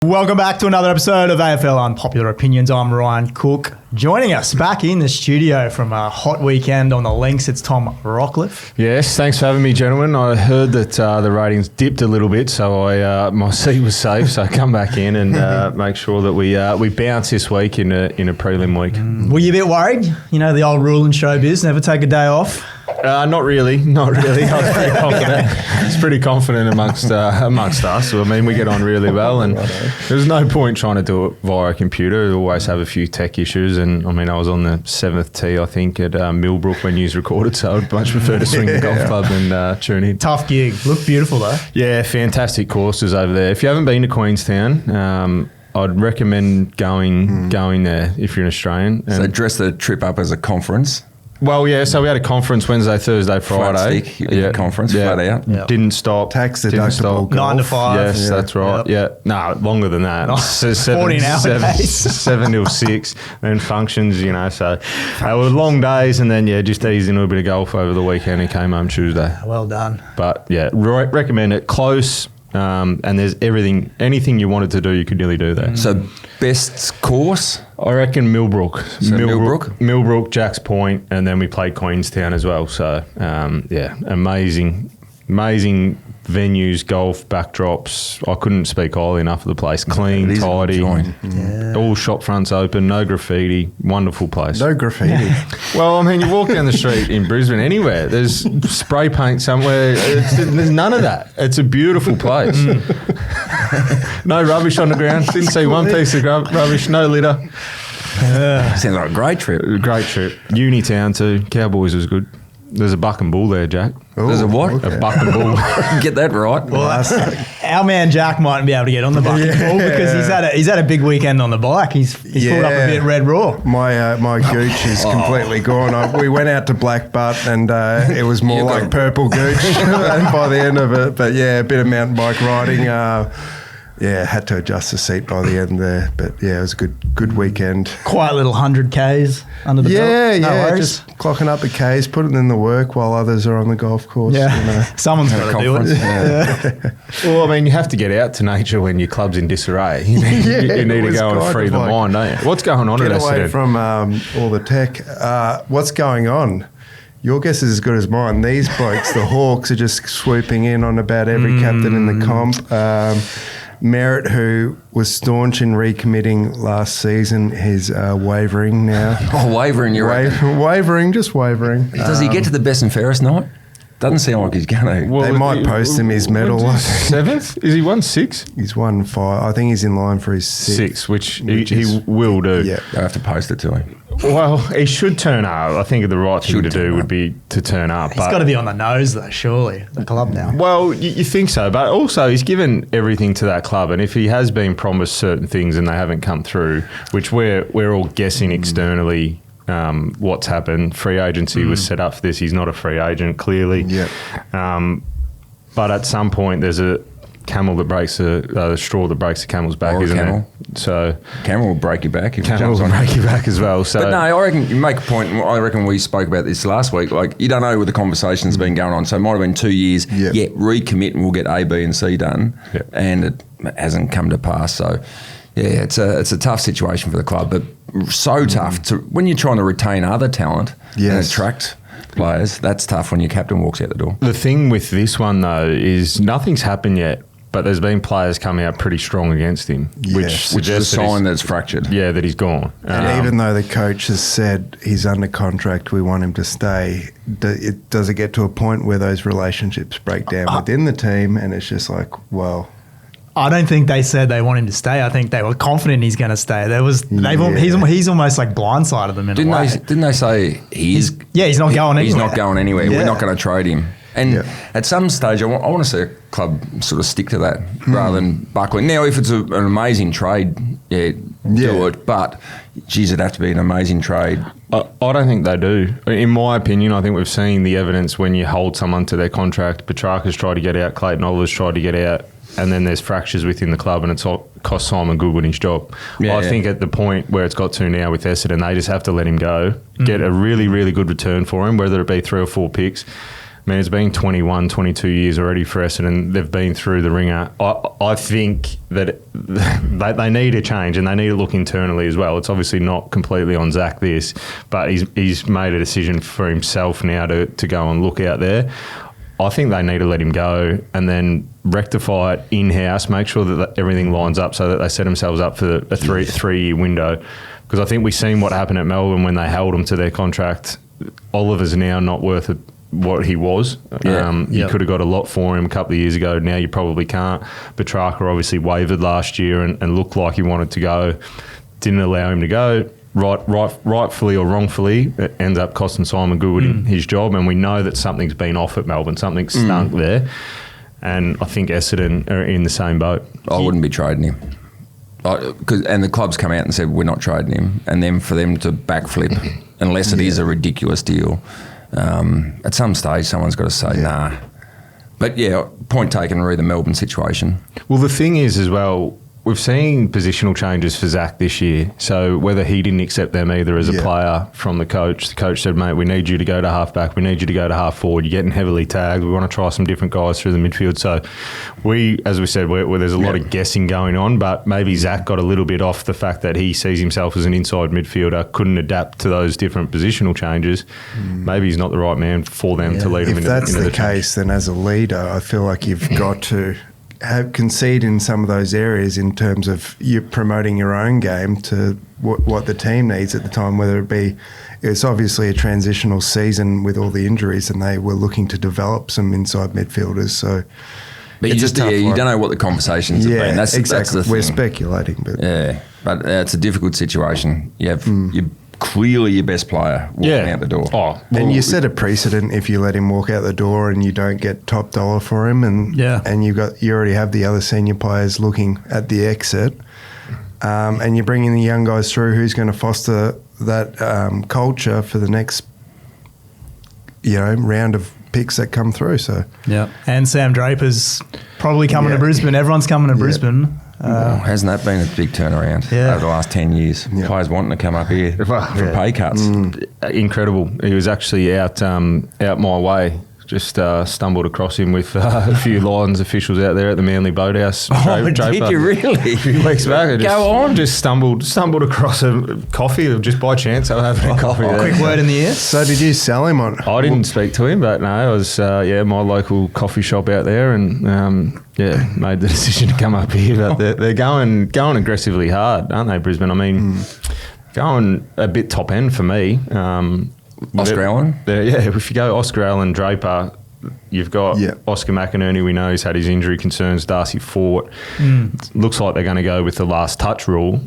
Welcome back to another episode of AFL Unpopular Opinions. I'm Ryan Cook. Joining us back in the studio from a hot weekend on the links, it's Tom Rockcliffe. Yes, thanks for having me, gentlemen. I heard that the ratings dipped a little bit, so my seat was safe. So I come back in and make sure that we bounce this week in a prelim week. Were you a bit worried? You know, the old rule in showbiz, never take a day off. Not really. I was pretty confident. It's pretty confident amongst us. I mean, we get on really well, and there's no point trying to do it via a computer. We always have a few tech issues, and I mean, I was on the 7th tee, I think, at Millbrook when news recorded, so I'd much prefer to swing the golf club and tune in. Tough gig. Looked beautiful, though. Yeah, fantastic courses over there. If you haven't been to Queenstown, I'd recommend going there if you're an Australian. So dress the trip up as a conference. Well, yeah, so we had a conference Wednesday, Thursday, Friday. Conference, flat out. Yep. Didn't stop. Tax deductible. 9 to 5. Yes, that's right. Yep. No, longer than that. 14 hours. 7 till 6, then functions, you know. So they were long days, and then, just eased in a little bit of golf over the weekend and came home Tuesday. Well done. But, recommend it. Close. And there's anything you wanted to do, you could nearly do there. So best course? I reckon Millbrook. So Millbrook, Jacks Point, and then we played Queenstown as well. So, amazing venues, golf, backdrops. I couldn't speak highly enough of the place. Clean, tidy, all shop fronts open, no graffiti, wonderful place. No graffiti. Well, I mean, you walk down the street in Brisbane anywhere, there's spray paint somewhere. There's none of that. It's a beautiful place. No rubbish on the ground. Didn't see one piece of rubbish, no litter. Sounds like a great trip. Great trip. Uni town too. Cowboys was good. There's a buck and bull there, Jack. Ooh, There's a what? okay. A buck and bull. Get that right. Well, our man Jack mightn't be able to get on the buck and bull because he's had a big weekend on the bike. He's pulled up a bit red raw. My gooch is completely gone. We went out to Black Butt and it was more like purple gooch by the end of it. But a bit of mountain bike riding. Had to adjust the seat by the end there. But it was a good weekend. Quiet little 100 Ks under the belt. No worries. Just clocking up the Ks, putting in the work while others are on the golf course. Yeah, you know. Someone's got to do it. Yeah. Well, I mean, you have to get out to nature when your club's in disarray. You need to go and free the mind, don't you? What's going on at Essendon? Get away from all the tech. What's going on? Your guess is as good as mine. These blokes, the Hawks, are just swooping in on about every captain in the comp. Merritt, who was staunch in recommitting last season, he's wavering now. Oh, wavering, you're right. Wavering, just wavering. Does he get to the best and fairest night? Doesn't seem like he's going to. Well, they might post him his medal. 7th? Is he won 6? He's won 5. I think he's in line for his 6th. Which he will do. Yeah. They'll have to post it to him. Well, he should turn up. I think the right thing to do would be to turn up. He's got to be on the nose, though, surely, the club now. Well, you think so, but also he's given everything to that club, and if he has been promised certain things and they haven't come through, which we're all guessing externally what's happened. Free agency was set up for this. He's not a free agent, clearly. Yeah. But at some point, there's a camel that breaks the straw that breaks the camel's back, Or isn't camel. it? So Camel will break your back if camel it jumps will on break your back as well. So, but no, I reckon you make a point. I reckon we spoke about this last week. Like, you don't know what the conversation's been going on. So it might have been 2 years. Yeah. Recommit and we'll get A, B and C done. Yeah. And it hasn't come to pass. So, it's a tough situation for the club. But so tough to when you're trying to retain other talent and attract players. That's tough when your captain walks out the door. The thing with this one, though, is nothing's happened yet. But there's been players coming out pretty strong against him, which is a sign that it's fractured. Yeah, that he's gone. And even though the coach has said he's under contract, we want him to stay, does it get to a point where those relationships break down within the team and it's just like, well... I don't think they said they want him to stay. I think they were confident he's going to stay. He's almost like blindsided them in a way. Didn't they say he's not going anywhere. He's not going anywhere. Yeah. We're not going to trade him. And at some stage, I want to see a club sort of stick to that rather than Buckley. Now, if it's an amazing trade, do it. But, geez, it'd have to be an amazing trade. I don't think they do. In my opinion, I think we've seen the evidence when you hold someone to their contract. Petrarca's tried to get out, Clayton Oliver's tried to get out, and then there's fractures within the club and it's cost Simon Goodwin his job. I think at the point where it's got to now with Essendon, they just have to let him go, get a really, really good return for him, whether it be 3 or 4 picks. mean, it's been 21, 22 years already for Essendon. They've been through the ringer. I think that they need a change, and they need to look internally as well. It's obviously not completely on Zach this, but he's made a decision for himself now to go and look out there. I think they need to let him go and then rectify it in-house, make sure that everything lines up so that they set themselves up for a three-year window. Because I think we've seen what happened at Melbourne when they held him to their contract. Oliver's now not worth what he was. You could have got a lot for him a couple of years ago. Now you probably can't. Petrarca obviously wavered last year and looked like he wanted to go. Didn't allow him to go. Rightfully or wrongfully, it ends up costing Simon Goodwin his job, and we know that something's been off at Melbourne. Something's stunk there. And I think Essendon are in the same boat. I wouldn't be trading him. And the club's come out and said, we're not trading him. And then for them to backflip, unless it is a ridiculous deal, at some stage someone's got to say, nah. But yeah, point taken, re the Melbourne situation. Well, the thing is as well, we've seen positional changes for Zach this year. So whether he didn't accept them either as a player from the coach said, mate, we need you to go to half-back. We need you to go to half-forward. You're getting heavily tagged. We want to try some different guys through the midfield. So as we said, there's a lot of guessing going on, but maybe Zach got a little bit off the fact that he sees himself as an inside midfielder, couldn't adapt to those different positional changes. Maybe he's not the right man for them to lead him into the If that's the case, then as a leader, I feel like you've got to concede in some of those areas in terms of you promoting your own game to what the team needs at the time, whether it be, it's obviously a transitional season with all the injuries and they were looking to develop some inside midfielders. So, but you don't know what the conversations have been. That's exactly. That's the thing. We're speculating, but but it's a difficult situation. You have you're clearly your best player walking out the door. And you set a precedent if you let him walk out the door and you don't get top dollar for him, and you already have the other senior players looking at the exit, and you're bringing the young guys through. Who's going to foster that culture for the next round of picks that come through? So and Sam Draper's probably coming to Brisbane. Everyone's coming to Brisbane. Hasn't that been a big turnaround over the last 10 years? Players wanting to come up here for pay cuts. Incredible. He was actually out my way. Just stumbled across him with a few Lions officials out there at the Manly Boathouse. Did you really? A few weeks back. Just stumbled across a coffee just by chance. I was having a coffee there. Quick word in the ear. So did you sell him on? I didn't speak to him, but no, it was my local coffee shop out there, and made the decision to come up here. But they're going aggressively hard, aren't they, Brisbane? I mean, going a bit top end for me. Oscar Allen? If you go Oscar Allen, Draper, you've got Oscar McInerney. We know he's had his injury concerns. Darcy Fort. Looks like they're going to go with the last touch rule.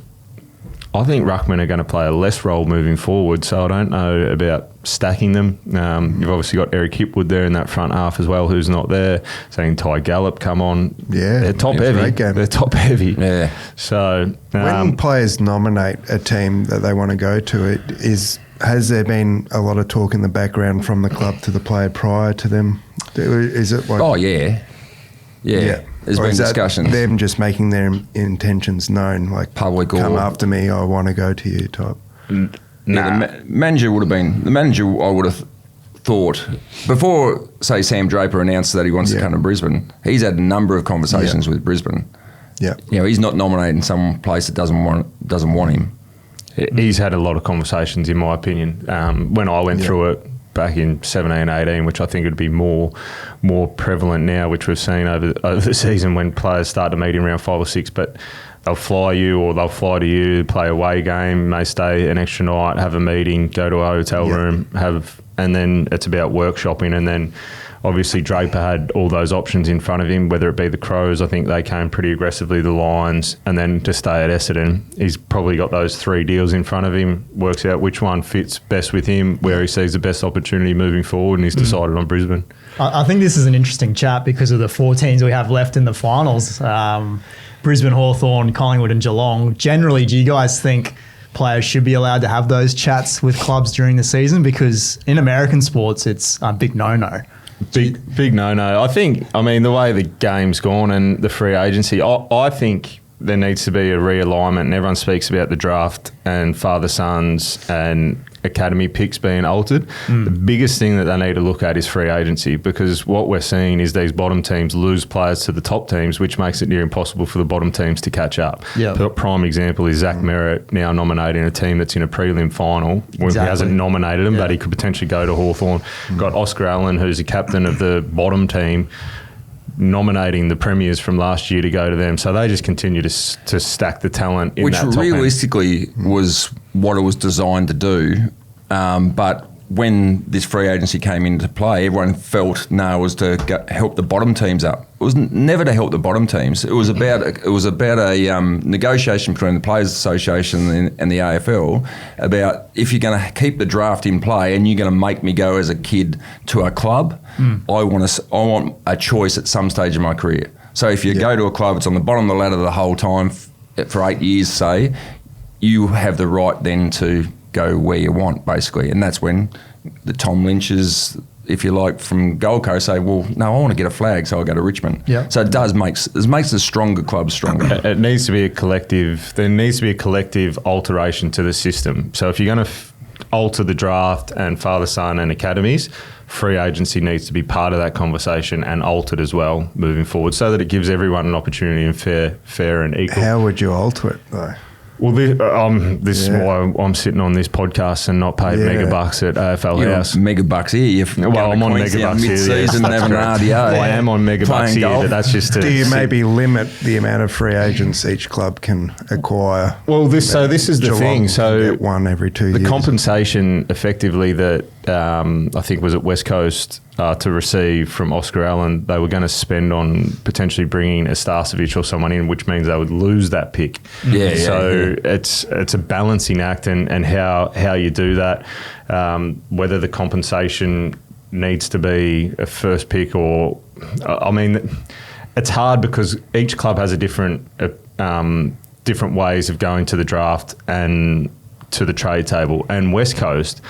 I think Ruckman are going to play a less role moving forward, so I don't know about stacking them. You've obviously got Eric Hipwood there in that front half as well, who's not there. Seeing Ty Gallup come on. They're top heavy. They're top heavy. Yeah. So when players nominate a team that they want to go to, has there been a lot of talk in the background from the club to the player prior to them? Is it like... Oh, yeah. There's been discussions. Them just making their intentions known, like public, come after me, I want to go to you type. The manager would have been... The manager, I would have thought, before, say, Sam Draper announced that he wants to come to Brisbane, he's had a number of conversations with Brisbane. Yeah. He's not nominating some place that doesn't want him. He's had a lot of conversations, in my opinion. When I went through it back in 17, 18, which I think would be more prevalent now, which we've seen over the season when players start to meet in round 5 or 6, but they'll fly you or they'll fly to you, play a away game, may stay an extra night, have a meeting, go to a hotel room, and then it's about workshopping. And then obviously Draper had all those options in front of him, whether it be the Crows, I think they came pretty aggressively, the Lions, and then to stay at Essendon. He's probably got those 3 deals in front of him, works out which one fits best with him, where he sees the best opportunity moving forward, and he's decided on Brisbane. I think this is an interesting chat because of the 4 teams we have left in the finals. Brisbane, Hawthorn, Collingwood and Geelong. Generally, do you guys think players should be allowed to have those chats with clubs during the season? Because in American sports, it's a big no-no. Big no-no. I mean, the way the game's gone and the free agency, I think there needs to be a realignment, and everyone speaks about the draft and father-sons and academy picks being altered. The biggest thing that they need to look at is free agency, because what we're seeing is these bottom teams lose players to the top teams, which makes it near impossible for the bottom teams to catch up. Prime example is Zach Merritt now nominating a team that's in a prelim final when he hasn't nominated them, but he could potentially go to Hawthorn. Got Oscar Allen, who's the captain of the bottom team, nominating the premiers from last year to go to them. So they just continue to stack the talent in that top realistically was what it was designed to do. But when this free agency came into play, everyone felt it was to help the bottom teams up. It was never to help the bottom teams. It was about a negotiation between the Players Association and the AFL about, if you're going to keep the draft in play and you're going to make me go as a kid to a club, I want a choice at some stage of my career. So if you go to a club that's on the bottom of the ladder the whole time for 8 years, say, you have the right then to go where you want, basically. And that's when the Tom Lynches, if you like, from Gold Coast say, well, no, I want to get a flag, so I'll go to Richmond. So it makes the stronger clubs stronger. It needs to be a collective. There needs to be a collective alteration to the system. So if you're going to alter the draft and father-son and academies, free agency needs to be part of that conversation and altered as well moving forward, so that it gives everyone an opportunity and fair and equal. How would you alter it, though? Well, this is why I'm sitting on this podcast and not paid mega bucks at AFL House. Mega bucks here. I'm on mega bucks here. Mid-season having an RDO. Well, I am on mega bucks here, but that's just to... Do you maybe limit the amount of free agents each club can acquire? Well, this is the thing. So get one every 2 years. The compensation, effectively, that I think was at West Coast to receive from Oscar Allen, they were going to spend on potentially bringing Estasevic or someone in, which means they would lose that pick. It's a balancing act, and how you do that, whether the compensation needs to be a first pick or, I mean, it's hard because each club has a different ways of going to the draft and to the trade table. And West Coast,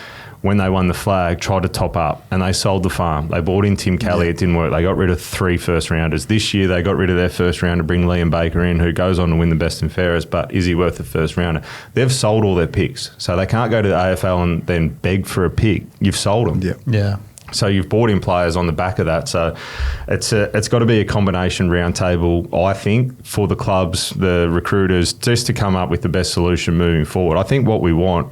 when they won the flag, tried to top up, and they sold the farm. They bought in Tim Kelly. It didn't work. They got rid of 3 first-rounders. This year, they got rid of their first-rounder, bring Liam Baker in, who goes on to win the best and fairest, but is he worth a first-rounder? They've sold all their picks, so they can't go to the AFL and then beg for a pick. You've sold them. So you've bought in players on the back of that. So it's got to be a combination round table, I think, for the clubs, the recruiters, just to come up with the best solution moving forward. I think what we want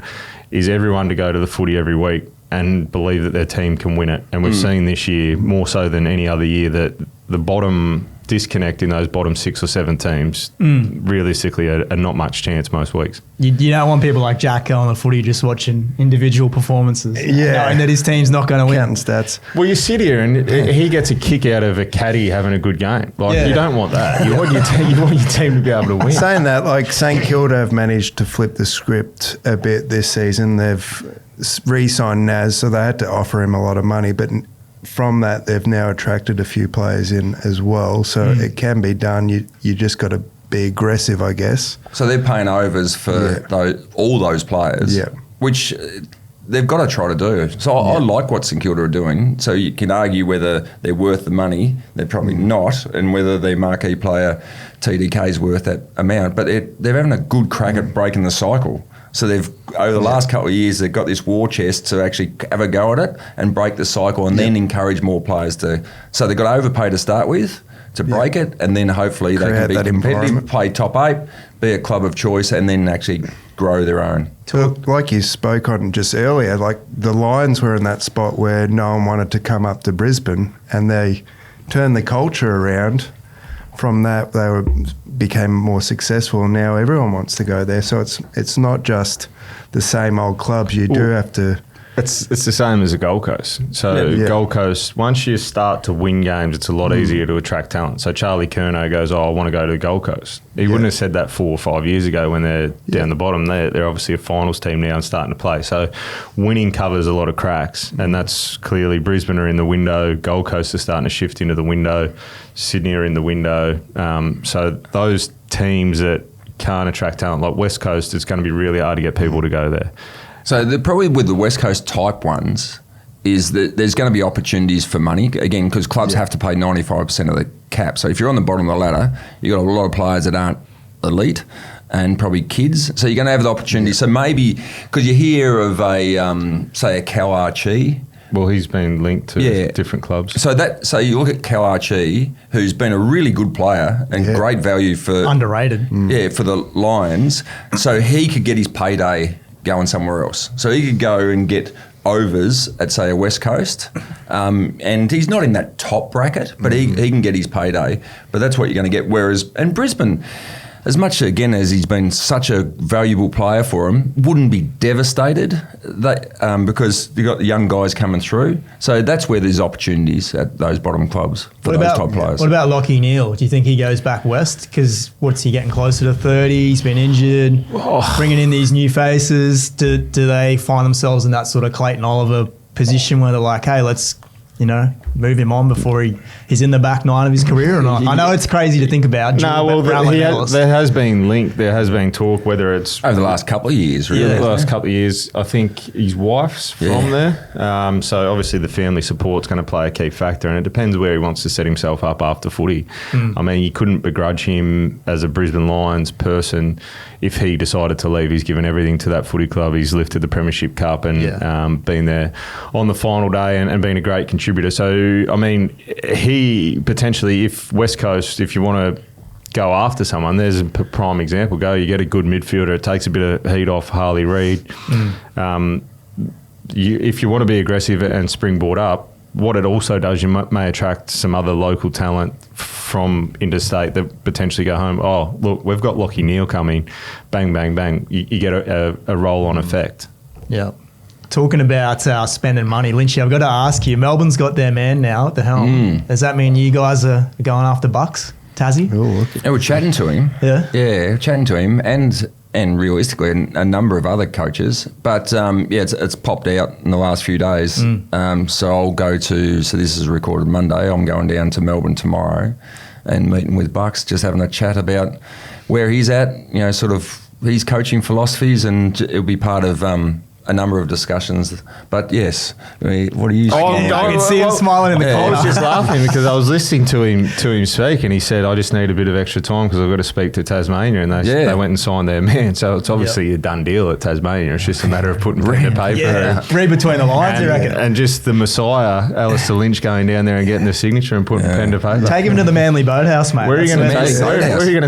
is everyone to go to the footy every week and believe that their team can win it. And we've seen this year, more so than any other year, that the bottom disconnect in those bottom 6 or 7 teams realistically are not much chance most weeks. You don't want people like Jack on the footy just watching individual performances, knowing that his team's not going to win. Counting stats. Well, you sit here and he gets a kick out of a caddy having a good game. You don't want that. You want your team to be able to win. Saying that, like St Kilda have managed to flip the script a bit this season. They've re-signed Naz, so they had to offer him a lot of money, but from that they've now attracted a few players in as well. So it can be done. You just got to be aggressive, I guess. So they're paying overs for all those players, which they've got to try to do. So I like what St Kilda are doing. So you can argue whether they're worth the money. They're probably not, and whether their marquee player TDK is worth that amount. But they're having a good crack at breaking the cycle. So they've, over the last couple of years, they've got this war chest to actually have a go at it and break the cycle, and then encourage more players to. So they've got to overpay to start with to break it, and then hopefully they can be competitive, play top 8, be a club of choice, and then actually grow their own. Like you spoke on just earlier, like the Lions were in that spot where no one wanted to come up to Brisbane, and they turned the culture around. From that, they became more successful, and now everyone wants to go there. So it's not just the same old clubs. You do have to. It's the same as the Gold Coast. So Gold Coast, once you start to win games, it's a lot easier to attract talent. So Charlie Curnow goes, I want to go to the Gold Coast. He wouldn't have said that 4 or 5 years ago when they're down the bottom. They're obviously a finals team now and starting to play. So winning covers a lot of cracks, and that's clearly Brisbane are in the window. Gold Coast are starting to shift into the window. Sydney are in the window. So those teams that can't attract talent, like West Coast, it's going to be really hard to get people to go there. So probably with the West Coast type ones is that there's going to be opportunities for money, again, because clubs have to pay 95% of the cap. So if you're on the bottom of the ladder, you've got a lot of players that aren't elite and probably kids. So you're going to have the opportunity. So maybe, because you hear of say a Cal Archie. Well, he's been linked to different clubs. So you look at Cal Archie, who's been a really good player and great value for... Underrated. Yeah, for the Lions. So he could get his payday going somewhere else. So he could go and get overs at, say, a West Coast. And he's not in that top bracket, but he can get his payday. But that's what you're going to get. Whereas, and Brisbane, as much, again, as he's been such a valuable player for him, wouldn't be devastated because you've got the young guys coming through. So that's where there's opportunities at those bottom clubs for those type players. What about Lachie Neale? Do you think he goes back west? Because what's he getting closer to 30? He's been injured. Bringing in these new faces. Do they find themselves in that sort of Clayton Oliver position where they're like, hey, let's... move him on before he's in the back nine of his career or not? I know it's crazy to think about. There has been link. There has been talk, whether it's over the last couple of years, really. Yeah, the last couple of years. I think his wife's from there. So obviously the family support's going to play a key factor, and it depends where he wants to set himself up after footy. I mean, you couldn't begrudge him as a Brisbane Lions person if he decided to leave. He's given everything to that footy club. He's lifted the Premiership Cup and been there on the final day and been a great contributor. So, I mean, he potentially, if West Coast, if you want to go after someone, there's a prime example. You get a good midfielder. It takes a bit of heat off Harley Reid. If you want to be aggressive and springboard up, what it also does, you may attract some other local talent from interstate that potentially go home. Oh, look, we've got Lachie Neale coming. Bang, bang, bang. You get a roll-on effect. Yeah. Talking about spending money, Lynchy, I've got to ask you, Melbourne's got their man now at the helm. Does that mean you guys are going after Bucks, Tassie? Yeah, we're chatting to him. Yeah? Yeah, we're chatting to him and realistically a number of other coaches. But, it's popped out in the last few days. So I'll go to, so this is recorded Monday, I'm going down to Melbourne tomorrow and meeting with Bucks, just having a chat about where he's at, sort of his coaching philosophies, and it'll be part of... a number of discussions, but yes, what are you saying? I can see him smiling in the corner. I was just laughing because I was listening to him speak, and he said, I just need a bit of extra time because I've got to speak to Tasmania, and they went and signed their man, so it's obviously a done deal at Tasmania. It's just a matter of putting pen to paper. Read between the lines, you reckon? And just the Messiah, Alistair Lynch, going down there and getting the signature and putting pen to paper. Take him to the Manly Boathouse, mate. Where are you going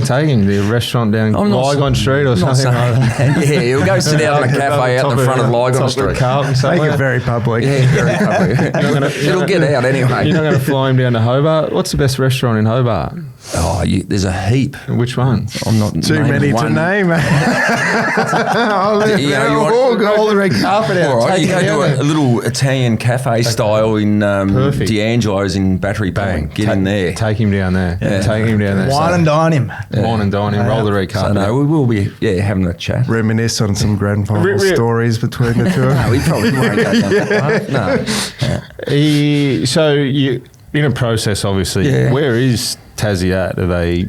to take him? The restaurant down Lygon Street or something like that? Yeah, he'll go sit down in a cafe out the front of Lygon Street. Make it very public. Yeah, very public. It'll get out anyway. You're not going to fly him down to Hobart? What's the best restaurant in Hobart? Oh, there's a heap. Which one? I'm not too many to name. All the red carpet out. All right, you go to a little Italian cafe style in D'Angelo's in Battery Point. Get in there. Take him down there. Yeah. Take him down there. Wine and dine him. Wine and dine him. Roll the red carpet. So no, we will be having a chat. Reminisce on some grand final stories between the two. No, we probably won't go down that path. No. So you in a process, obviously. Yeah. Where is Tassie at? Are they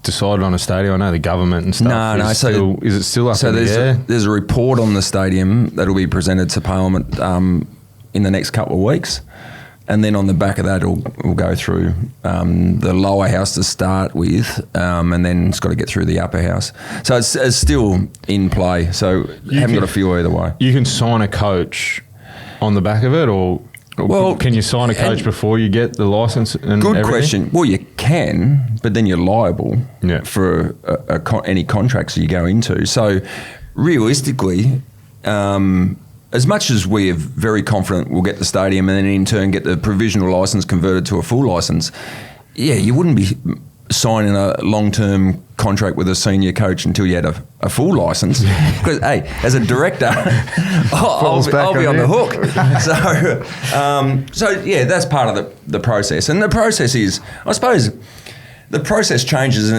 decided on a stadium? I know the government and stuff. No. Is it still up in the air? There's a report on the stadium that'll be presented to Parliament in the next couple of weeks. And then on the back of that, we'll go through the lower house to start with, and then it's got to get through the upper house. So it's still in play. So you haven't got a feel either way. You can sign a coach on the back of it, or can you sign a coach before you get the license? And good everything? question. Well, you can, but then you're liable for any contracts you go into. So realistically, as much as we are very confident we'll get the stadium and then in turn get the provisional licence converted to a full licence, you wouldn't be signing a long-term contract with a senior coach until you had a full licence. Because, hey, as a director, I'll be on the hook. So that's part of the process. And the process is, I suppose, the process changes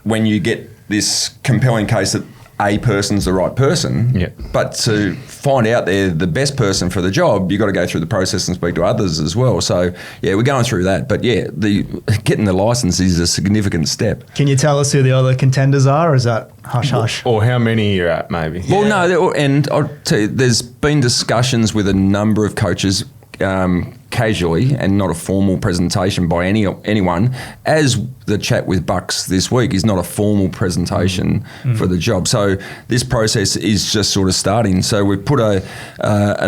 when you get this compelling case that a person's the right person, but to find out they're the best person for the job, you've got to go through the process and speak to others as well. So, we're going through that. But, getting the licence is a significant step. Can you tell us who the other contenders are, or is that hush-hush? Or how many you're at, maybe? Well, no, and I'll tell you, there's been discussions with a number of coaches. casually and not a formal presentation by anyone, as the chat with Bucks this week is not a formal presentation for the job. So this process is just sort of starting. So we've put an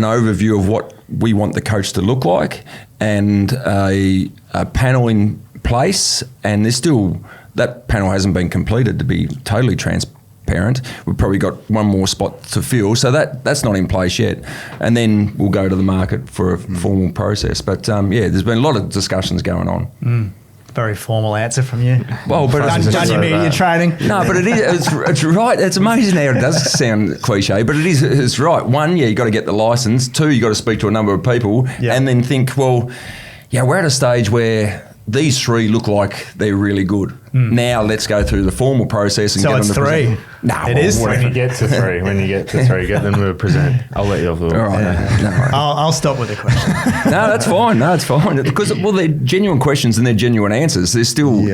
overview of what we want the coach to look like and a panel in place, and there's still, that panel hasn't been completed, to be totally transparent. We've probably got one more spot to fill, so that's not in place yet. And then we'll go to the market for a formal process. But there's been a lot of discussions going on. Very formal answer from you. Well, but done your media training. No, but it's right. It's amazing how it does sound cliche, but it's right. One, you got to get the license. Two, you got to speak to a number of people, and then think, well, we're at a stage where these three look like they're really good. Now let's go through the formal process and so get it's them to three. present. No, it is When three. you get to three, get them to present. I'll let you off the hook. All right. I'll stop with the question. No, that's fine. No, it's fine. Because, they're genuine questions and they're genuine answers. There's still,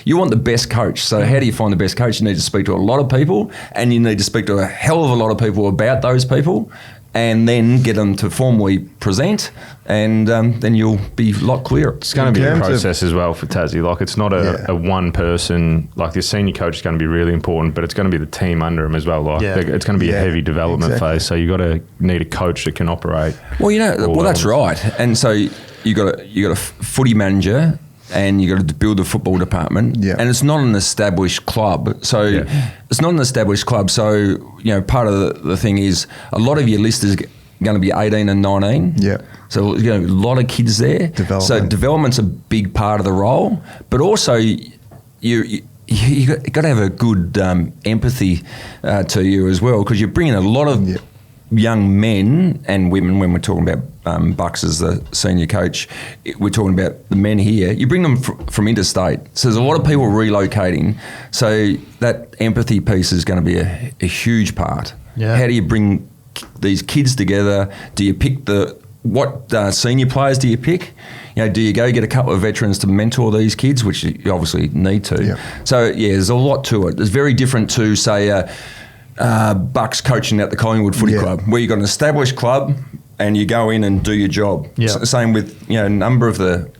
you want the best coach. So how do you find the best coach? You need to speak to a lot of people, and you need to speak to a hell of a lot of people about those people, and then get them to formally present, and then you'll be a lot clearer. It's going to be a process as well for Tassie. Like, it's not a one person. Like, the senior coach is going to be really important, but it's going to be the team under him as well. Like, it's going to be a heavy development phase. So you need a coach that can operate. Well, that's right. And so you got a footy manager, and you got to build a football department, and it's not an established club. So it's not an established club. So, part of the thing is a lot of your list is going to be 18 and 19. Yeah. So, a lot of kids there. So development's a big part of the role, but also you got to have a good empathy to you as well, because you're bringing a lot of young men and women. When we're talking about Bucks as the senior coach, we're talking about the men here. You bring them from interstate, so there's a lot of people relocating. So that empathy piece is going to be a huge part. Yeah. How do you bring these kids together? Do you pick what senior players do you pick? Do you go get a couple of veterans to mentor these kids, which you obviously need to? Yeah. So there's a lot to it. It's very different to, say, Bucks coaching at the Collingwood Footy Club, where you've got an established club and you go in and do your job. Same with a number of the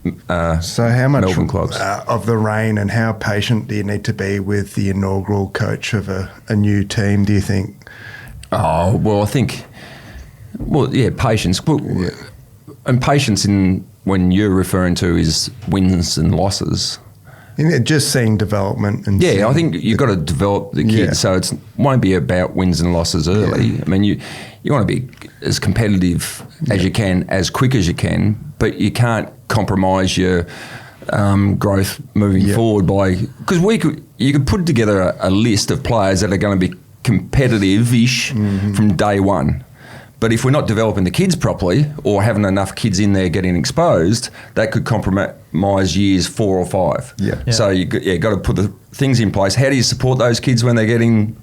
so how much Melbourne clubs. Of the reign, and how patient do you need to be with the inaugural coach of a new team, do you think? Oh, well, I think, patience. And patience when you're referring to is wins and losses. Just seeing development. And I think you've got to develop the kids, so it won't be about wins and losses early. Yeah. I mean, you want to be as competitive as you can, as quick as you can, but you can't compromise your growth moving forward because you could put together a list of players that are going to be competitive-ish from day one. But if we're not developing the kids properly, or having enough kids in there getting exposed, that could compromise years 4 or 5. So you got to put the things in place. How do you support those kids when they're getting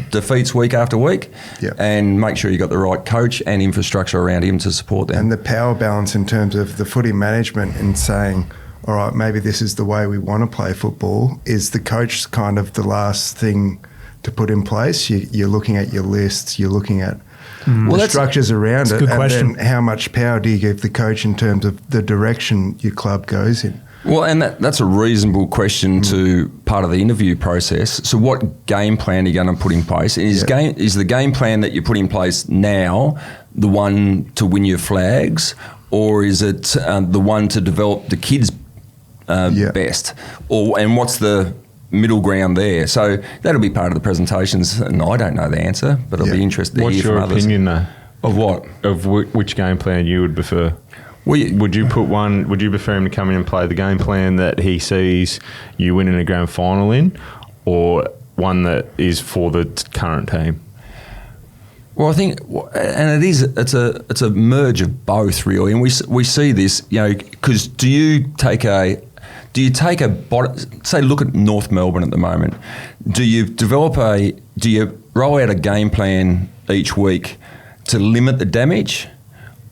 defeats week after week? And make sure you got the right coach and infrastructure around him to support them. And the power balance in terms of the footy management and saying, all right, maybe this is the way we want to play football. Is the coach kind of the last thing to put in place? You're looking at your lists, you're looking at the structures around it, and then how much power do you give the coach in terms of the direction your club goes in? Well, and that's a reasonable question to part of the interview process. So what game plan are you going to put in place? Is the game plan that you put in place now the one to win your flags, or is it the one to develop the kids best? And what's the middle ground there? So that'll be part of the presentations, and I don't know the answer, but I'll be interested to hear from others. What's your opinion, though? Of what? Of which game plan you would prefer? Would you prefer him to come in and play the game plan that he sees you winning a grand final in, or one that is for the current team? Well, I think, and it's a merge of both, really, and we see this, because do you take a say, look at North Melbourne at the moment. Do you roll out a game plan each week to limit the damage,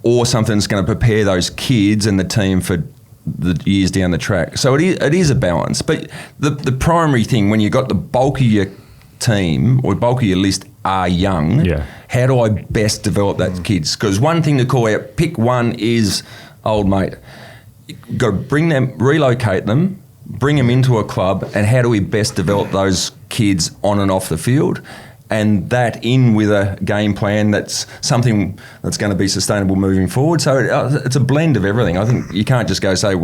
or something that's going to prepare those kids and the team for the years down the track? So it is a balance. But the primary thing, when you've got the bulk of your team or bulk of your list are young, how do I best develop that kids? Because one thing to call out, pick one is old mate. You've got to bring them, relocate them, bring them into a club, and how do we best develop those kids on and off the field? And that in with a game plan that's something that's going to be sustainable moving forward. So it's a blend of everything. I think you can't just go say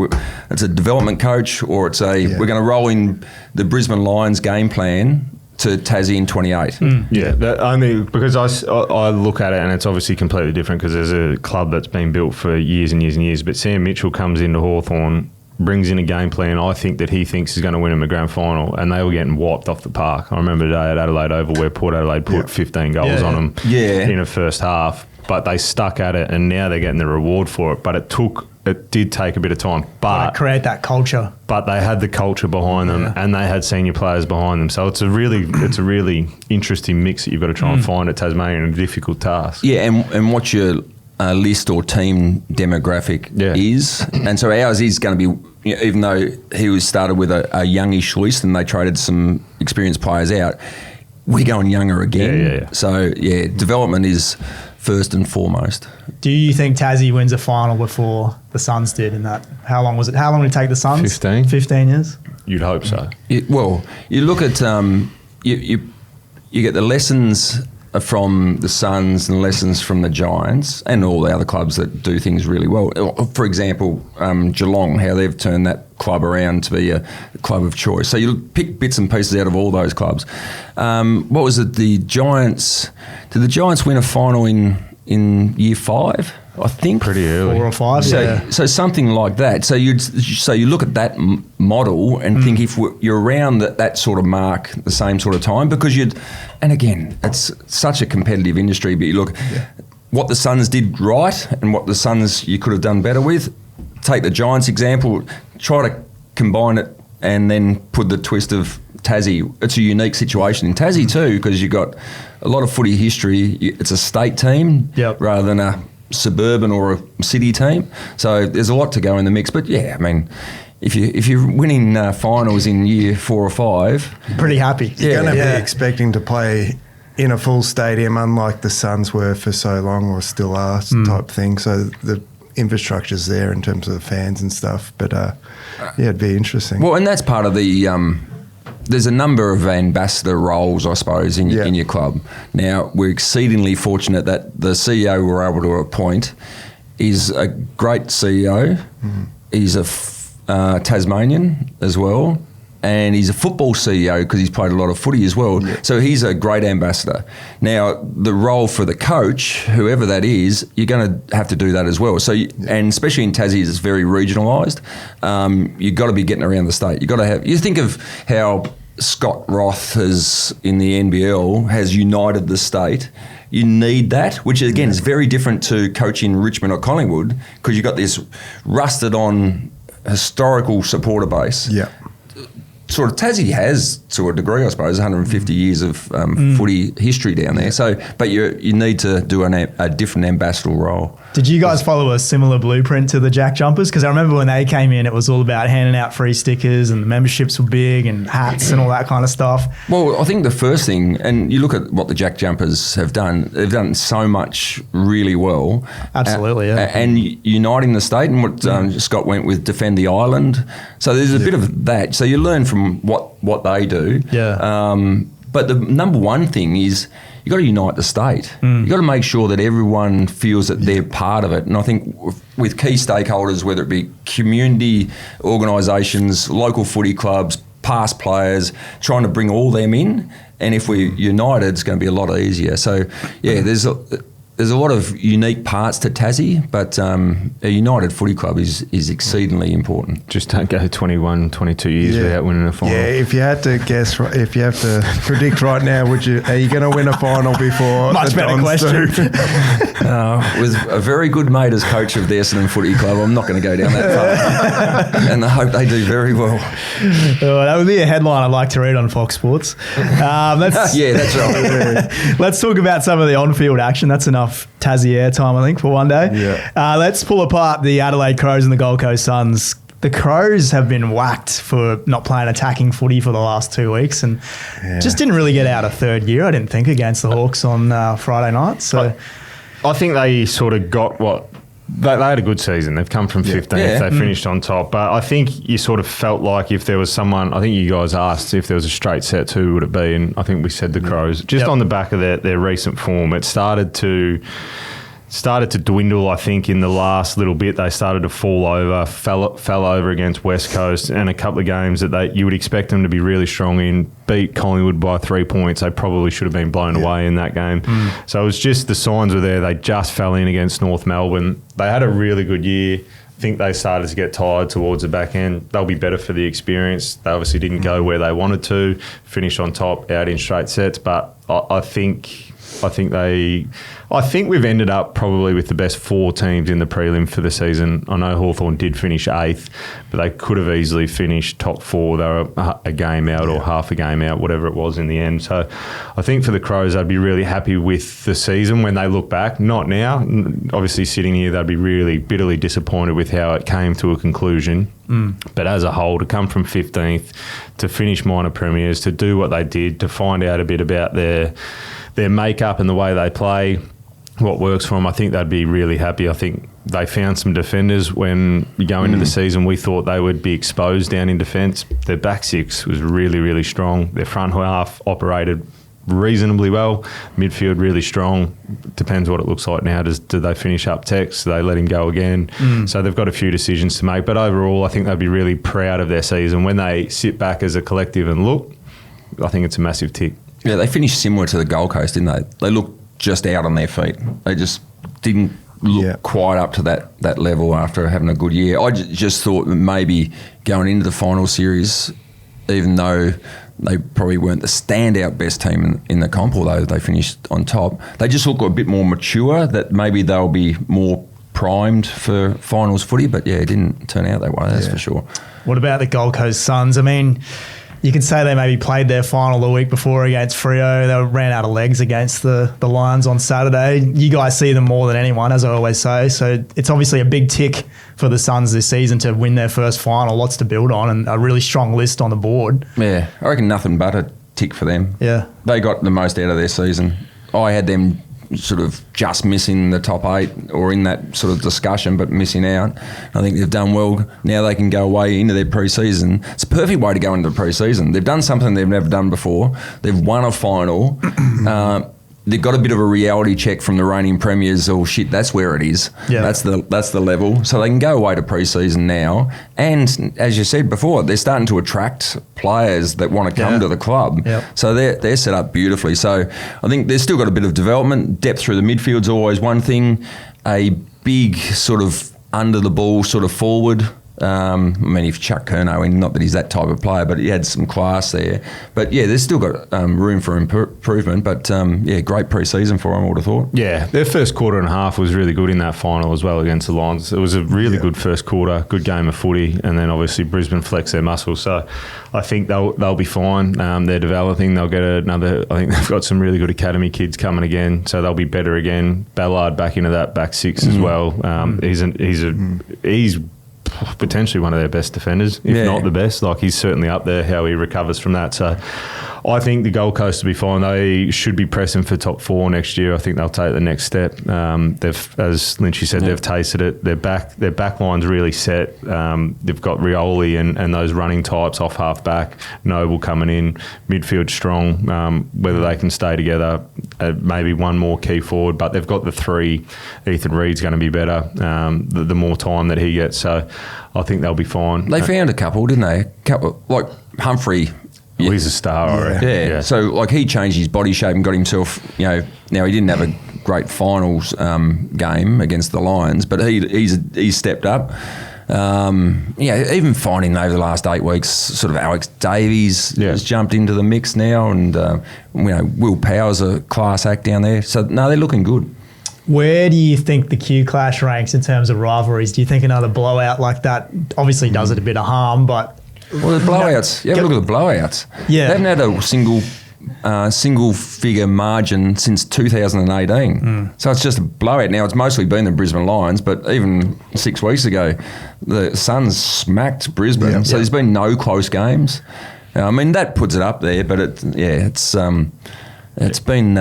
it's a development coach or it's we're going to roll in the Brisbane Lions game plan to Tassie in 28. Yeah, that only because I look at it and it's obviously completely different because there's a club that's been built for years and years and years. But Sam Mitchell comes into Hawthorn, brings in a game plan I think that he thinks is going to win him a grand final, and they were getting wiped off the park. I remember the day at Adelaide Oval where Port Adelaide put 15 goals on them in a first half, but they stuck at it and now they're getting the reward for it. But it did take a bit of time. But create that culture. But they had the culture behind them and they had senior players behind them. So it's a really interesting mix that you've got to try and find at Tasmania, and a difficult task. Yeah, and what your list or team demographic is. And so ours is going to be, even though he was started with a youngish list and they traded some experienced players out, we're going younger again. So, development is first and foremost. Do you think Tassie wins a final before the Suns did in that? How long was it? How long did it take the Suns? 15. 15 years? You'd hope so. Well, you look at, you get the lessons from the Suns and lessons from the Giants and all the other clubs that do things really well. For example, Geelong, how they've turned that club around to be a club of choice. So you pick bits and pieces out of all those clubs. What was it? The Giants? Did the Giants win a final in year 5? I think pretty early, 4 or 5. So something like that. So you look at that model and think if you're around that sort of mark, the same sort of time, because and again, it's such a competitive industry. But you look what the Suns did right and what the Suns you could have done better with. Take the Giants example, try to combine it, and then put the twist of Tassie. It's a unique situation in Tassie too, because you've got a lot of footy history. It's a state team rather than a suburban or a city team, so there's a lot to go in the mix. But I mean, if you're winning finals in year 4 or 5, pretty happy. You're going to be expecting to play in a full stadium, unlike the Suns were for so long or still are type thing. So the infrastructure's there in terms of the fans and stuff. But it'd be interesting. Well, and that's part of the. There's a number of ambassador roles, I suppose, in your club. Now, we're exceedingly fortunate that the CEO we're able to appoint is a great CEO. He's a Tasmanian as well, and he's a football CEO because he's played a lot of footy as well. So he's a great ambassador. Now, the role for the coach, whoever that is, you're going to have to do that as well. So, and especially in Tassie, it's very regionalised. You've got to be getting around the state. You've got to have. You think of how Scott Roth has in the NBL has united the state. You need that, which again is very different to coaching Richmond or Collingwood, because you've got this rusted on historical supporter base. Sort of Tassie has, to a degree, I suppose, 150 years of footy history down there. So, but you need to do a different ambassador role. Did you guys follow a similar blueprint to the Jack Jumpers? Because I remember when they came in, it was all about handing out free stickers and the memberships were big and hats and all that kind of stuff. Well, I think the first thing, and you look at what the Jack Jumpers have done, they've done so much really well. Absolutely, And uniting the state, and what Scott went with, defend the island. So there's a bit of that. So you learn from what they do. But the number one thing is you've got to unite the state. You've got to make sure that everyone feels that they're part of it. And I think with key stakeholders, whether it be community organisations, local footy clubs, past players, trying to bring all them in. And if we're united, it's going to be a lot easier. So, there's a lot of unique parts to Tassie, but a united footy club is exceedingly important. Just don't go 21, 22 years without winning a final. Yeah, if you had to guess, if you have to predict right now, are you going to win a final before? Much better question. With a very good mate as coach of the Essendon Footy Club, I'm not going to go down that far. And I hope they do very well. That would be a headline I'd like to read on Fox Sports. That's right. Let's talk about some of the on-field action. That's enough Tassie airtime, I think, for one day. Let's pull apart the Adelaide Crows and the Gold Coast Suns the Crows have been whacked for not playing attacking footy for the last 2 weeks and just didn't really get out of third gear, I didn't think, against the Hawks on Friday night. So I think they sort of got what... They had a good season. They've come from 15th. They finished on top. But I think you sort of felt like if there was someone... I think you guys asked if there was a straight set, who would it be? And I think we said the Crows. Just on the back of their recent form, it started to dwindle, I think, in the last little bit. They started to fall over, fell over against West Coast, and a couple of games that you would expect them to be really strong in. Beat Collingwood by 3 points. They probably should have been blown away in that game. So it was just the signs were there. They just fell in against North Melbourne. They had a really good year. I think they started to get tired towards the back end. They'll be better for the experience. They obviously didn't go where they wanted to, finish on top, out in straight sets, but I think we've ended up probably with the best 4 teams in the prelim for the season. I know Hawthorn did finish 8th, but they could have easily finished top 4. They were a game out or half a game out, whatever it was in the end. So I think for the Crows, I'd be really happy with the season when they look back. Not now. Obviously, sitting here, they'd be really bitterly disappointed with how it came to a conclusion. But as a whole, to come from 15th, to finish minor premiers, to do what they did, to find out a bit about their makeup and the way they play, what works for them, I think they'd be really happy. I think they found some defenders when you go into the season. We thought they would be exposed down in defence. Their back six was really, really strong. Their front half operated reasonably well. Midfield really strong. Depends what it looks like now. Do they finish up Tex? Do they let him go again? So they've got a few decisions to make. But overall, I think they'd be really proud of their season. When they sit back as a collective and look, I think it's a massive tick. Yeah, they finished similar to the Gold Coast, didn't they? They looked just out on their feet. They just didn't look quite up to that level after having a good year. I just thought maybe going into the final series, even though they probably weren't the standout best team in the comp, although they finished on top, they just look a bit more mature, that maybe they'll be more primed for finals footy. But yeah, it didn't turn out that way, that's for sure. What about the Gold Coast Suns? I mean, you could say they maybe played their final the week before against Freo. They ran out of legs against the Lions on Saturday. You guys see them more than anyone, as I always say. So it's obviously a big tick for the Suns this season to win their first final. Lots to build on and a really strong list on the board. Yeah, I reckon nothing but a tick for them. Yeah. They got the most out of their season. I had them sort of just missing the top 8 or in that sort of discussion, but missing out. I think they've done well. Now they can go away into their pre-season. It's a perfect way to go into the pre-season. They've done something they've never done before. They've won a final. They've got a bit of a reality check from the reigning premiers. Oh shit, that's where it is. Yeah. That's the level. So they can go away to pre-season now. And as you said before, they're starting to attract players that want to come to the club. Yep. So they're set up beautifully. So I think they've still got a bit of development. Depth through the midfield's always one thing. A big sort of under the ball sort of forward. I mean, if Chuck Curnow in, not that he's that type of player, but he had some class there. But yeah, there's still got room for improvement. But great pre-season for them, I would have thought. Yeah, their first quarter and a half was really good in that final as well against the Lions. It was a really good first quarter, good game of footy, and then obviously Brisbane flexed their muscles. So I think they'll be fine. They're developing. They'll get another. I think they've got some really good academy kids coming again, so they'll be better again. Ballard back into that back six as well. He's potentially one of their best defenders, if not the best. Like, he's certainly up there, how he recovers from that. So I think the Gold Coast will be fine. They should be pressing for top 4 next year. I think they'll take the next step. They've, as Lynchy said, they've tasted it. Their back line's really set. They've got Rioli and those running types off half back. Noble coming in, midfield strong. Whether they can stay together, maybe one more key forward, but they've got the 3. Ethan Reed's going to be better the more time that he gets. So I think they'll be fine. They found a couple, didn't they? Like Humphrey. Well, he's a star already. Yeah. So, like, he changed his body shape and got himself, now he didn't have a great finals game against the Lions, but he's stepped up. Even finding over the last 8 weeks, sort of Alex Davies has jumped into the mix now, and, Will Power's a class act down there. So, no, they're looking good. Where do you think the Q Clash ranks in terms of rivalries? Do you think another blowout like that obviously does it a bit of harm, but... Well, the blowouts. You have a look at the blowouts. Yeah. They haven't had a single single-figure margin since 2018. So it's just a blowout. Now, it's mostly been the Brisbane Lions, but even 6 weeks ago, the Suns smacked Brisbane. So there's been no close games. I mean, that puts it up there, but it's been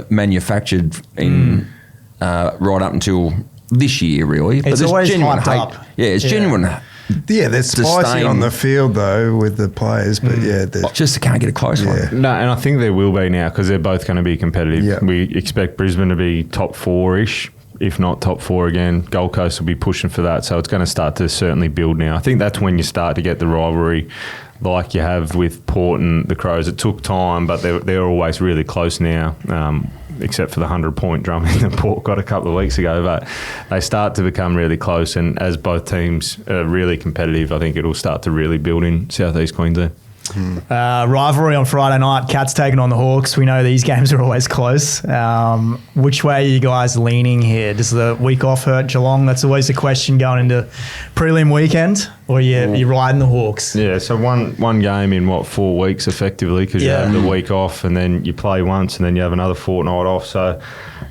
manufactured in right up until this year, really. But It's always hyped up. Yeah, it's genuine. Yeah, they're spicy on the field though with the players, but Just can't get a close one. No, and I think there will be now because they're both going to be competitive. Yeah. We expect Brisbane to be top 4-ish, if not top 4 again. Gold Coast will be pushing for that, so it's going to start to certainly build now. I think that's when you start to get the rivalry like you have with Port and the Crows. It took time, but they're always really close now, except for the 100-point drumming that Port got a couple of weeks ago. But they start to become really close, and as both teams are really competitive, I think it'll start to really build in South East Queensland. Rivalry on Friday night. Cats taking on the Hawks. We know these games are always close. Which way are you guys leaning here? Does the week off hurt Geelong? That's always a question going into prelim weekend. Or you riding the Hawks? Yeah, so one game in 4 weeks effectively, because you have the week off and then you play once and then you have another fortnight off. So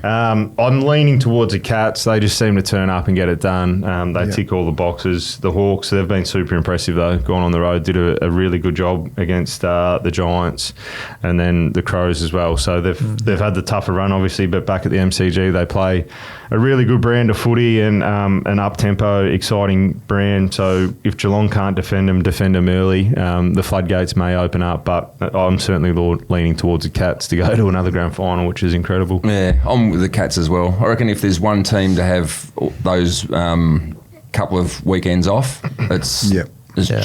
I'm leaning towards the Cats. They just seem to turn up and get it done. They tick all the boxes. The Hawks, they've been super impressive though. Gone on the road, did a really good job against the Giants, and then the Crows as well. So they've had the tougher run obviously, but back at the MCG they play a really good brand of footy and an up-tempo, exciting brand. So if Geelong can't defend them early, the floodgates may open up, but I'm certainly leaning towards the Cats to go to another grand final, which is incredible. Yeah, I'm with the Cats as well. I reckon if there's one team to have those couple of weekends off, it's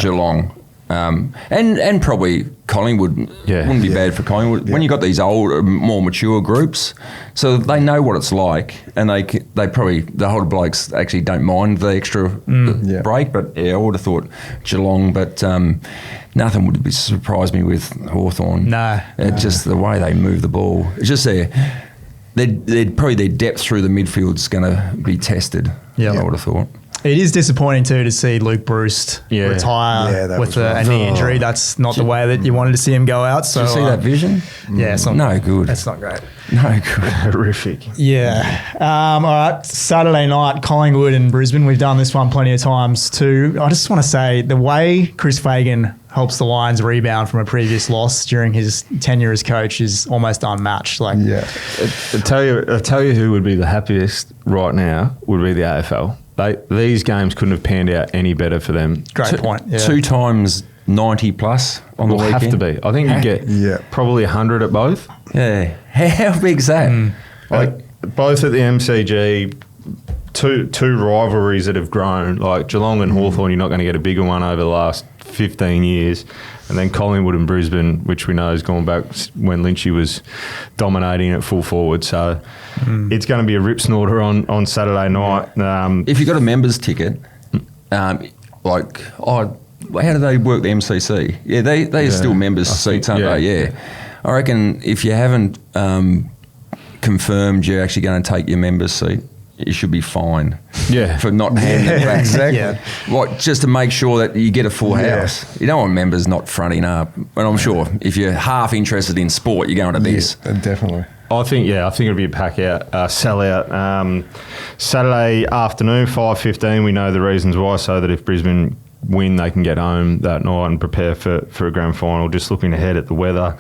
Geelong. And probably Collingwood wouldn't be bad for Collingwood. When you've got these older, more mature groups, so they know what it's like, and they probably, the older blokes actually don't mind the extra break, but I would have thought Geelong, but nothing would surprise me with Hawthorn. No. Just the way they move the ball. It's just probably their depth through the midfield's going to be tested, I would have thought. It is disappointing too to see Luke Bruce retire with a knee injury. That's not the way that you wanted to see him go out. So did you see that vision? Yeah, it's not no good. That's not great. No good. Horrific. Yeah. All right. Saturday night, Collingwood and Brisbane. We've done this one plenty of times too. I just want to say the way Chris Fagan helps the Lions rebound from a previous loss during his tenure as coach is almost unmatched. I'll tell you who would be the happiest right now would be the AFL. These games couldn't have panned out any better for them. Great point. Yeah. 2 times 90 plus on the weekend. Have to be. I think you get probably 100 at both. Yeah. How big's that? Both at the MCG, two rivalries that have grown. Like Geelong and Hawthorn, you're not going to get a bigger one over the last 15 years. And then Collingwood and Brisbane, which we know has gone back when Lynchy was dominating at full forward. So it's going to be a rip snorter on Saturday night. If you got a members ticket, how do they work the MCC? Yeah, they are still members seats, aren't they? Yeah. I reckon if you haven't confirmed you're actually going to take your members seat, you should be fined for not handing it back. Exactly. Like, just to make sure that you get a full house. You don't want members not fronting up. And I'm sure if you're half interested in sport, you're going to this. Yeah, definitely. I think it'll be a pack out, sell out. Saturday afternoon, 5:15. We know the reasons why, so that if Brisbane win, they can get home that night and prepare for a grand final. Just looking ahead at the weather.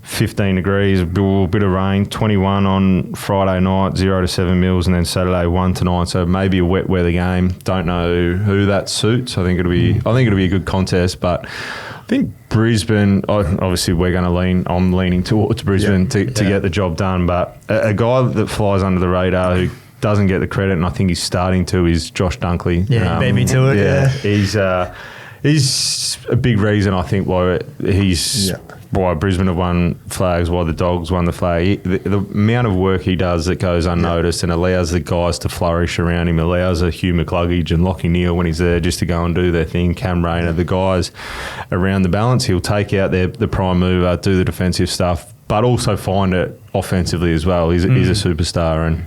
15 degrees, a bit of rain, 21 on Friday night, 0 to 7 mils, and then Saturday 1 to 9. So maybe a wet weather game. Don't know who that suits. I think it'll be a good contest, but I think Brisbane. Obviously, I'm leaning towards Brisbane to get the job done. But a guy that flies under the radar who doesn't get the credit, and I think he's starting to, is Josh Dunkley. Yeah, beat me to it. Yeah, he's a big reason I think why why Brisbane have won flags, why the Dogs won the flag. The amount of work he does that goes unnoticed and allows the guys to flourish around him, allows a Hugh McCluggage and Lachie Neale when he's there just to go and do their thing, Cam Rayner, the guys around the balance. He'll take out the prime mover, do the defensive stuff, but also find it offensively as well. He's a superstar, and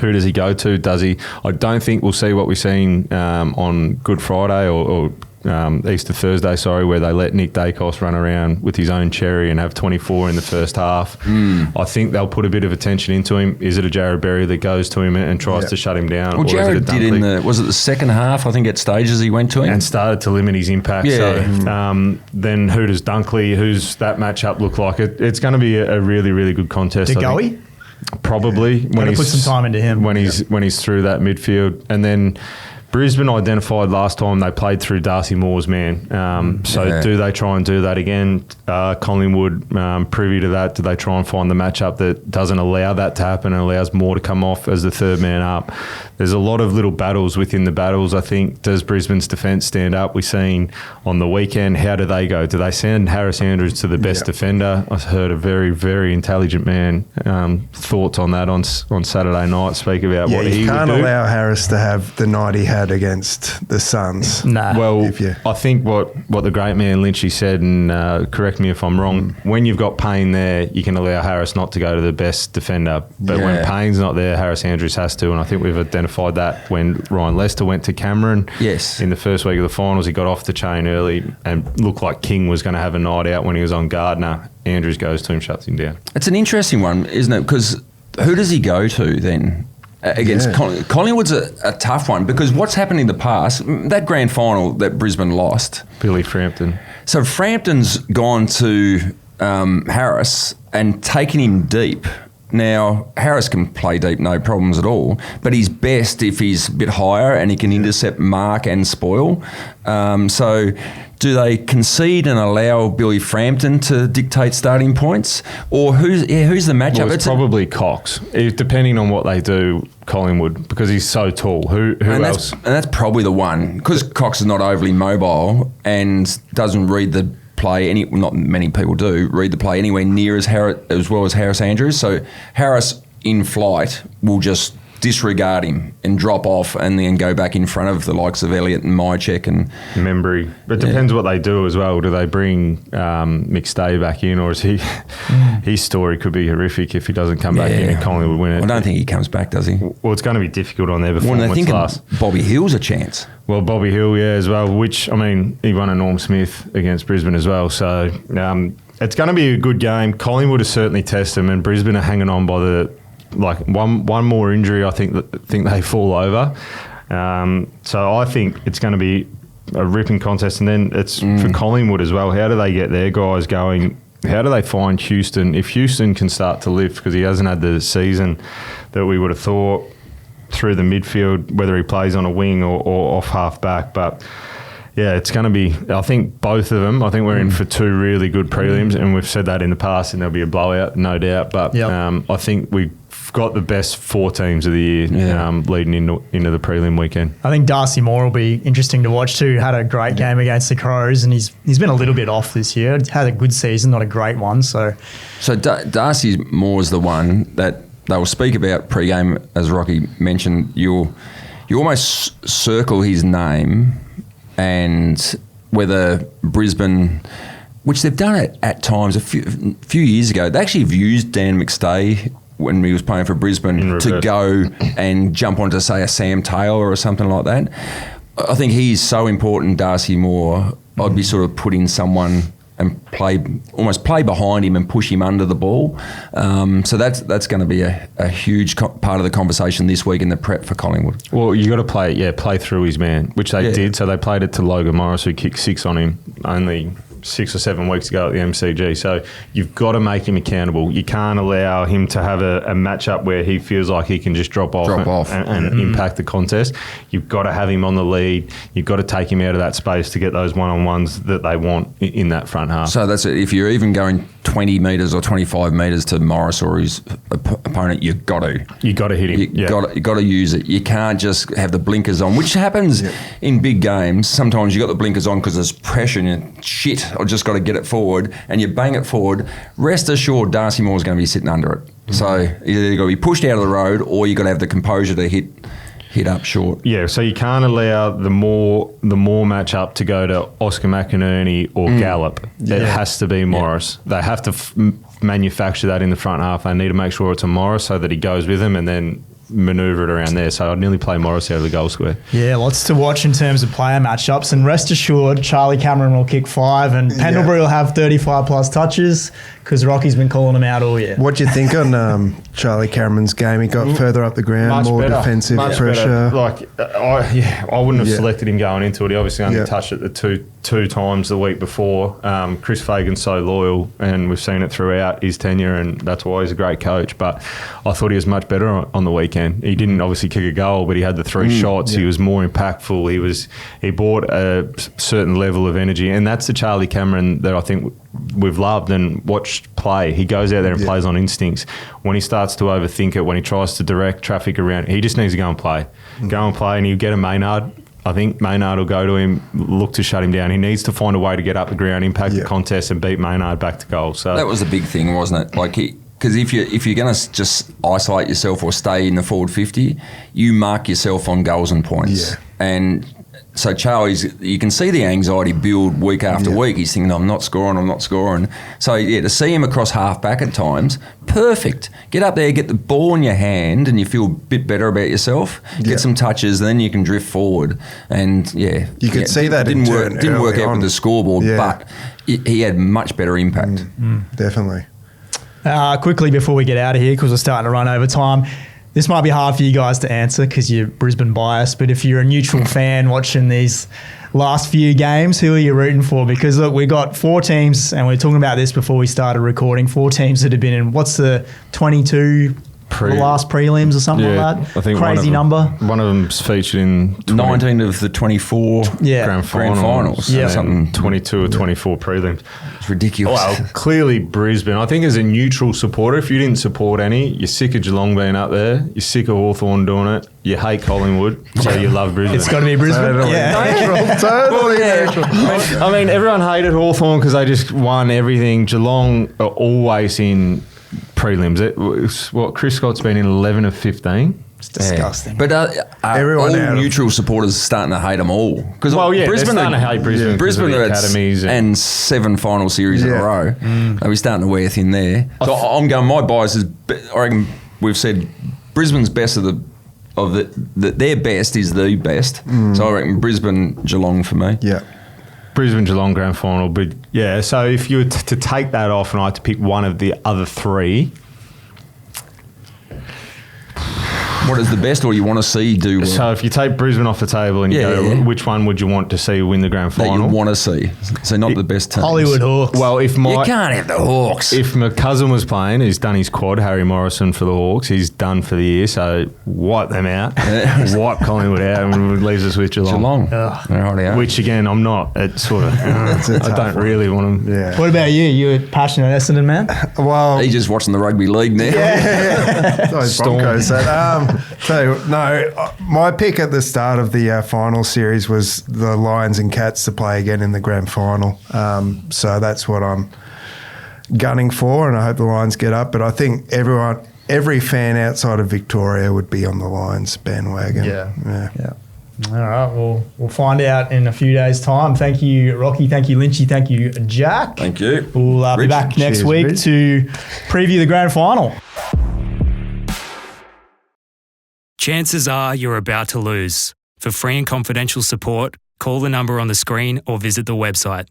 who does he go to? Does he? I don't think we'll see what we've seen on Good Friday or Easter Thursday, where they let Nick Dacos run around with his own cherry and have 24 in the first half. I think they'll put a bit of attention into him. Is it a Jared Berry that goes to him and tries to shut him down? Well, Jared did was it the second half? I think at stages he went to him and started to limit his impact. Yeah. So then who does Dunkley? Who's that matchup look like? It's going to be a really, really good contest. DeGoey? Probably when he's put some time into him when he's through that midfield. And then Brisbane identified last time they played through Darcy Moore's man. Do they try and do that again? Collingwood privy to that? Do they try and find the matchup that doesn't allow that to happen and allows Moore to come off as the third man up? There's a lot of little battles within the battles. I think, does Brisbane's defence stand up? We've seen on the weekend, how do they go? Do they send Harris Andrews to the best defender? I heard a very, very intelligent man thoughts on that on Saturday night speak about what he would do. You can't allow Harris to have the night he had against the Suns. Nah. Well, I think what the great man Lynchy said, and correct me if I'm wrong, when you've got Payne there, you can allow Harris not to go to the best defender. But when Payne's not there, Harris Andrews has to, and I think we've identified that when Ryan Lester went to Cameron in the first week of the finals. He got off the chain early and looked like King was going to have a night out when he was on Gardner. Andrews goes to him, shuts him down. It's an interesting one, isn't it? Because who does he go to then? Against Collingwood's a tough one, because what's happened in the past, that grand final that Brisbane lost. Billy Frampton. So Frampton's gone to Harris and taken him deep. Now, Harris can play deep, no problems at all, but he's best if he's a bit higher and he can intercept, mark and spoil. So do they concede and allow Billy Frampton to dictate starting points? Or who's the matchup? Well, it's probably Cox, depending on what they do, Collingwood, because he's so tall. Who else? And that's probably the one, because Cox is not overly mobile and doesn't read the play. Not many people do read the play anywhere near as well as Harris Andrews. So Harris in flight will just disregard him and drop off and then go back in front of the likes of Elliott and Mychek and Membry. But it depends what they do as well. Do they bring McStay back in, or is he his story could be horrific if he doesn't come back in and Collingwood would win it? I don't think he comes back, does he? Well, it's going to be difficult on their performance. I think Bobby Hill's a chance. Well, Bobby Hill, as well, which, I mean, he won a Norm Smith against Brisbane as well. So it's going to be a good game. Collingwood has certainly tested them, and Brisbane are hanging on by one more injury. I think they fall over. So I think it's going to be a ripping contest. And then it's for Collingwood as well. How do they get their guys going? How do they find Houston? If Houston can start to lift, because he hasn't had the season that we would have thought, through the midfield, whether he plays on a wing or off half back. But it's going to be, I think both of them, I think we're in for two really good prelims, and we've said that in the past, and there'll be a blowout, no doubt. But I think we've got the best four teams of the year leading into the prelim weekend. I think Darcy Moore will be interesting to watch too. Had a great game against the Crows, and he's been a little bit off this year. Had a good season, not a great one. So Darcy Moore is the one that they will speak about pre-game, as Rocky mentioned. You almost circle his name, and whether Brisbane, which they've done it at times a few years ago, they actually have used Dan McStay when he was playing for Brisbane to go and jump onto, say, a Sam Taylor or something like that. I think he's so important, Darcy Moore. I'd be sort of putting someone and almost play behind him and push him under the ball. So that's going to be a huge part of the conversation this week in the prep for Collingwood. Well, you got to play through his man, which they did. So they played it to Logan Morris, who kicked 6 on him only 6 or 7 weeks ago at the MCG. So you've got to make him accountable. You can't allow him to have a matchup where he feels like he can just drop off and impact the contest. You've got to have him on the lead. You've got to take him out of that space to get those one-on-ones that they want in that front half. So that's it. If you're even going 20 metres or 25 metres to Morris or his opponent, you've got to. You've got to hit him. You've got to use it. You can't just have the blinkers on, which happens in big games. Sometimes you've got the blinkers on because there's pressure and shit, I've just got to get it forward, and you bang it forward. Rest assured, Darcy Moore's going to be sitting under it. Mm-hmm. So either you've got to be pushed out of the road, or you've got to have the composure to hit up short. Yeah, so you can't allow the more matchup to go to Oscar McInerney or Gallup. It has to be Morris. They have to manufacture that in the front half. They need to make sure it's a Morris so that he goes with him, and then manoeuvre it around there. So I'd nearly play Morris out of the goal square. Yeah, lots to watch in terms of player matchups. And rest assured, Charlie Cameron will kick 5 and Pendlebury will have 35 plus touches because Rocky's been calling him out all year. What do you think on Charlie Cameron's game? He got further up the ground, more defensive pressure. I wouldn't have selected him going into it. He obviously only touched it the two times the week before. Chris Fagan's so loyal, and we've seen it throughout his tenure, and that's why he's a great coach. But I thought he was much better on the weekend. He didn't obviously kick a goal, but he had the 3 shots. He was more impactful. He brought a certain level of energy, and that's the Charlie Cameron that I think we've loved and watched play. He goes out there and plays on instincts. When he starts to overthink it, when he tries to direct traffic around, he just needs to go and play. Go and play, and he'll get a Maynard. I think Maynard will go to him, look to shut him down. He needs to find a way to get up the ground, impact the contest, and beat Maynard back to goal. So that was the big thing, wasn't it? Like because if you're going to just isolate yourself or stay in the forward 50, you mark yourself on goals and points. Yeah. And so Charlie's, you can see the anxiety build week after week. He's thinking, I'm not scoring. So, to see him across half-back at times, perfect. Get up there, get the ball in your hand, and you feel a bit better about yourself. Get some touches, then you can drift forward. And, you could see that didn't work out with the scoreboard, but he had much better impact. Definitely. Quickly before we get out of here, because we're starting to run over time, this might be hard for you guys to answer because you're Brisbane biased, but if you're a neutral fan watching these last few games, who are you rooting for? Because look, we got 4 teams, and we were talking about this before we started recording, 4 teams that have been in, what's the 22 the last prelims or something like that? I think crazy number. One of them's featured in 19 of the 24 grand finals. Yeah. Something 22 or 24 prelims. It's ridiculous. Well, clearly Brisbane. I think as a neutral supporter, if you didn't support any, you're sick of Geelong being up there, you're sick of Hawthorn doing it, you hate Collingwood, so you love Brisbane. It's got to be Brisbane. Totally neutral. I mean, everyone hated Hawthorn because they just won everything. Geelong are always in prelims. Chris Scott's been in 11 of 15. It's disgusting. But Everyone all neutral supporters are starting to hate them all. Because Brisbane starting to hate Brisbane. Brisbane are academies and 7 final series in a row. They'll be starting to wear thin there. So I'm going. My bias is. I reckon we've said Brisbane's best their best is the best. So I reckon Brisbane Geelong for me. Yeah. Brisbane Geelong grand final, but so if you were to take that off and I had to pick one of the other 3, what is the best, or you want to see do well? So if you take Brisbane off the table and you go, which one would you want to see win the grand final? That you want to see. So not the best teams. Hollywood Hawks. Well, you can't have the Hawks. If my cousin was playing, he's done his quad, Harry Morrison for the Hawks. He's done for the year, so wipe them out. Wipe Collingwood out and leaves us with Geelong. Which, again, I'm not. It's sort of, I don't really want them. Yeah. What about you? You're a passionate Essendon man? Well, he's just watching the rugby league now. Those Broncos. My pick at the start of the final series was the Lions and Cats to play again in the grand final. So that's what I'm gunning for, and I hope the Lions get up. But I think every fan outside of Victoria would be on the Lions bandwagon. Yeah. All right, we'll find out in a few days' time. Thank you, Rocky. Thank you, Lynchy. Thank you, Jack. Thank you. We'll be back next week to preview the grand final. Chances are you're about to lose. For free and confidential support, call the number on the screen or visit the website